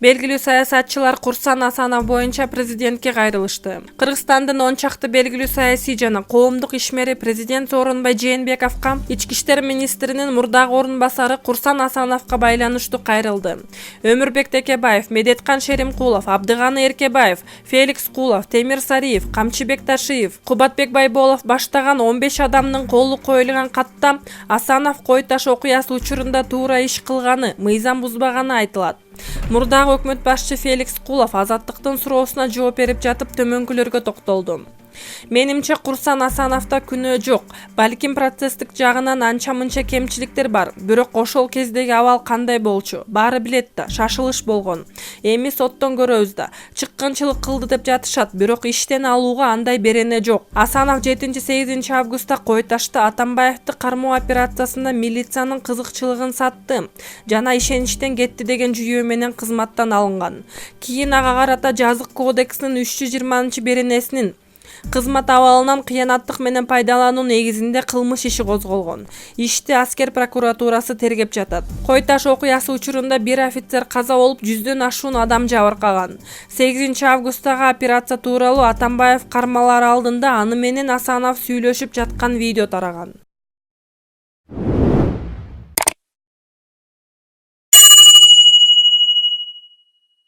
Белгилүү саясатчылар Курсан Асановду боюнча президентке кайрылышты. Кыргызстандын ончакты белгилүү саясий жана коомдук ишмери президент Сооронбай Жээнбековго ички иштер министринин мурдагы орун басары Курсан Асановго байланыштуу кайрылды. Өмүрбек Текебаев, Медеткан Шеримкулов, Абдыганы Эркебаев, Феликс Кулов, Темир Сариев, Камчыбек Ташиев, Кубатбек Байболов баштаган 15 адамдын колу коюлган катта Асанов Кой-Таш окуясы учурунда туура иш кылганы, мыйзам бузбаганы айтылат. Мурдагы өкмөт башчы Феликс Кулов азаттыктын суроосуна жооп берип жатып төмөнкүлөргө токтолду. Менимче Курсан Асановдо күнөө жок, балким процесстик жагынан анча-мынча кемчиликтер бар. Бирок ошол кездеги абал кандай болчу? Баары билет да, шашылыш болгон. Эми соттон көрөбүз да. Чыккынчылык кылды деп жатышат, бирок иштен алууга андай берене жок. Асанов 7-8 августта Кой-Ташты Атамбаевди кармоо операциясында милициянын кызыкчылыгын сатты. Жана ишеничтен кетти деген жүйөө менен кызматтан алынган. Кийин ага карата жазык кодексинин 320-беренесинин кызмат абалынан кыянаттык менен пайдалануу негизинде кылмыш иши козголгон. Ишти аскер прокуратурасы тергеп жатат. Кой-Таш окуясы учурунда бир офицер каза болуп, 100дөн ашуун адам жабыркаган. 8 августтагы операция тууралуу Атамбаев кармалар алдында аны менен Асанов сүйлөшүп жаткан видео тараган.